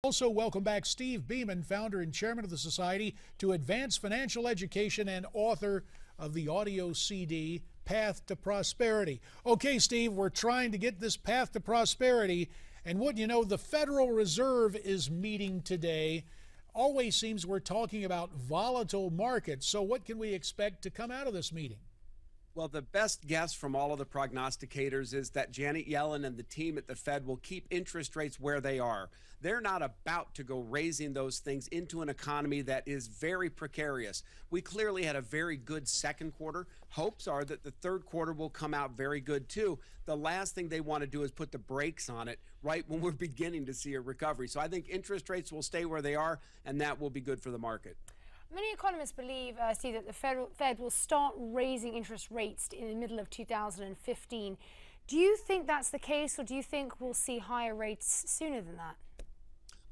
Also, welcome back Steve Beaman, founder and chairman of the Society to Advance Financial Education and author of the audio CD, Path to Prosperity. Okay, Steve, we're trying to get this path to prosperity, and what you know, the Federal Reserve is meeting today. Always seems we're talking about volatile markets, so what can we expect to come out of this meeting? Well, the best guess from all of the prognosticators is that Janet Yellen and the team at the Fed will keep interest rates where they are. They're not about to go raising those things into an economy that is very precarious. We clearly had a very good second quarter. Hopes are that the third quarter will come out very good too. The last thing they want to do is put the brakes on it right when we're beginning to see a recovery. So I think interest rates will stay where they are, and that will be good for the market. Many economists believe, Steve, that the Fed will start raising interest rates in the middle of 2015. Do you think that's the case, or do you think we'll see higher rates sooner than that?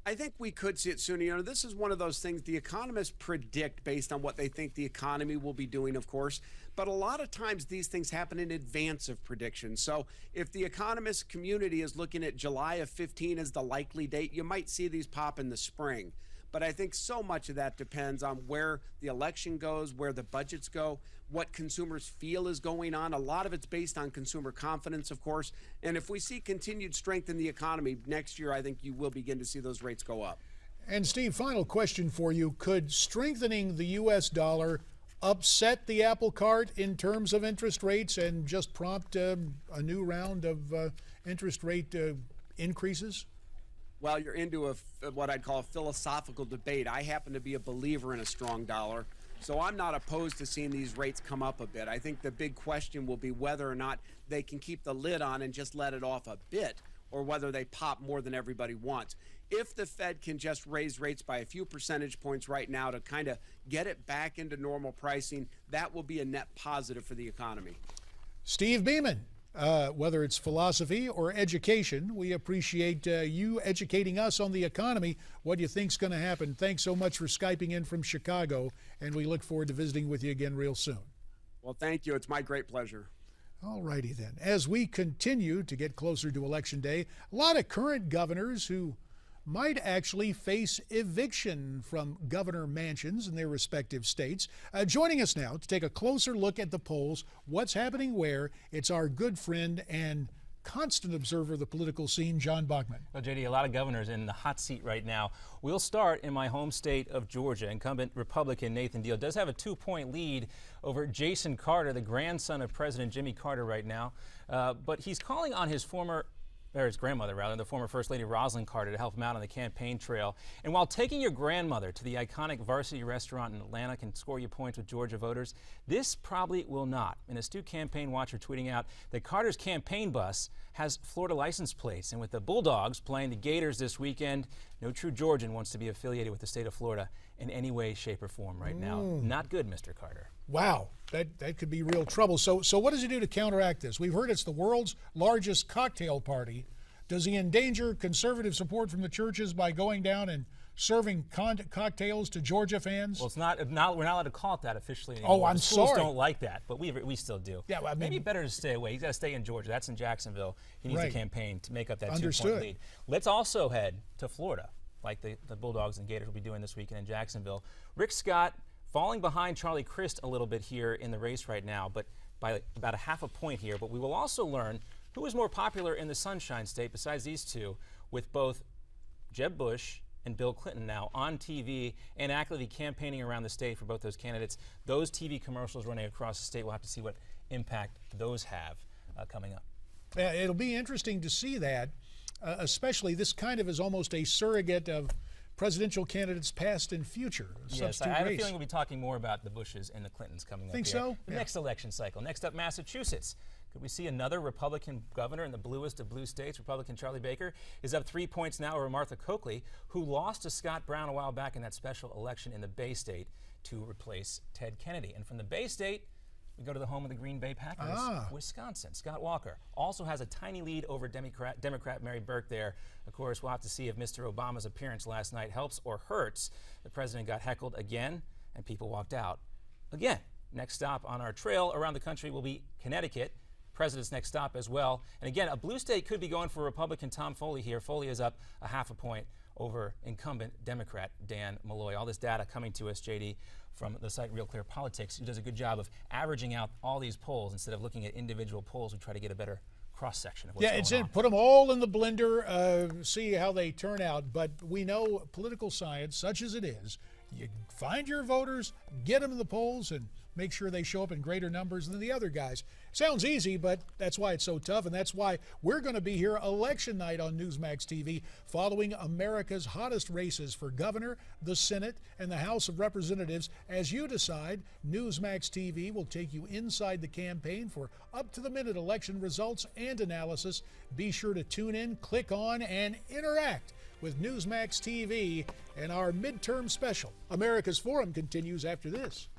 I think we could see it sooner. You know, this is one of those things the economists predict based on what they think the economy will be doing, of course. But a lot of times these things happen in advance of predictions. So if the economist community is looking at July of 15 as the likely date, you might see these pop in the spring. But I think so much of that depends on where the election goes, where the budgets go, what consumers feel is going on. A lot of it's based on consumer confidence, of course. And if we see continued strength in the economy next year, I think you will begin to see those rates go up. And Steve, final question for you. Could strengthening the U.S. dollar upset the apple cart in terms of interest rates and just prompt a new round of interest rate increases? Well, you're into what I'd call a philosophical debate. I happen to be a believer in a strong dollar, so I'm not opposed to seeing these rates come up a bit. I think the big question will be whether or not they can keep the lid on and just let it off a bit, or whether they pop more than everybody wants. If the Fed can just raise rates by a few percentage points right now to kind of get it back into normal pricing, that will be a net positive for the economy. Steve Beaman. Whether it's philosophy or education, we appreciate you educating us on the economy. What do you think's going to happen? Thanks so much for Skyping in from Chicago, and we look forward to visiting with you again real soon. Well, thank you. It's my great pleasure. All righty then. As we continue to get closer to Election Day, a lot of current governors who might actually face eviction from governor mansions in their respective states. Joining us now to take a closer look at the polls, what's happening where, it's our good friend and constant observer of the political scene, John Bachman. Well, JD, a lot of governors in the hot seat right now. We'll start in my home state of Georgia. Incumbent Republican Nathan Deal does have a 2-point lead over Jason Carter, the grandson of President Jimmy Carter right now. But he's calling on his grandmother, the former First Lady Rosalind Carter, to help him out on the campaign trail. And while taking your grandmother to the iconic Varsity restaurant in Atlanta can score you points with Georgia voters, this probably will not. An astute campaign watcher tweeting out that Carter's campaign bus has Florida license plates. And with the Bulldogs playing the Gators this weekend, no true Georgian wants to be affiliated with the state of Florida in any way, shape, or form right now. Not good, Mr. Carter. Wow, that could be real trouble. So what does he do to counteract this? We've heard it's the world's largest cocktail party. Does he endanger conservative support from the churches by going down and serving cocktails to Georgia fans? Well, we're not allowed to call it that officially anymore. Oh, I'm Schools sorry. don't like that, but we still do. Yeah, well, I mean, maybe better to stay away. He's got to stay in Georgia. That's in Jacksonville. He needs right. a campaign to make up that Understood. 2-point lead. Let's also head to Florida, like the Bulldogs and Gators will be doing this weekend in Jacksonville. Rick Scott falling behind Charlie Crist a little bit here in the race right now, but by about a half a point here. But we will also learn who is more popular in the Sunshine State besides these two, with both Jeb Bush and Bill Clinton now on TV and actively campaigning around the state for both those candidates. Those TV commercials running across the state, we'll have to see what impact those have coming up. Yeah, it'll be interesting to see that, especially this kind of is almost a surrogate of presidential candidates past and future. Yes, I have a feeling we'll be talking more about the Bushes and the Clintons coming up. Think here. so? The next election cycle. Next up, Massachusetts. Could we see another Republican governor in the bluest of blue states? Republican Charlie Baker is up 3 points now over Martha Coakley, who lost to Scott Brown a while back in that special election in the Bay State to replace Ted Kennedy. And from the Bay State, we go to the home of the Green Bay Packers, Wisconsin. Scott Walker also has a tiny lead over Democrat Mary Burke there. Of course, we'll have to see if Mr. Obama's appearance last night helps or hurts. The president got heckled again, and people walked out again. Next stop on our trail around the country will be Connecticut. President's next stop as well. And again, a blue state could be going for Republican Tom Foley here. Foley is up a half a point over incumbent Democrat Dan Malloy. All this data coming to us, JD, from the site Real Clear Politics, who does a good job of averaging out all these polls instead of looking at individual polls. We try to get a better cross-section of what's going on. Put them all in the blender, see how they turn out. But we know political science, such as it is, you find your voters, get them in the polls, and make sure they show up in greater numbers than the other guys. Sounds easy, but that's why it's so tough, and that's why we're going to be here election night on Newsmax TV, following America's hottest races for governor, the Senate, and the House of Representatives. As you decide, Newsmax TV will take you inside the campaign for up-to-the-minute election results and analysis. Be sure to tune in, click on, and interact with Newsmax TV and our midterm special. America's Forum continues after this.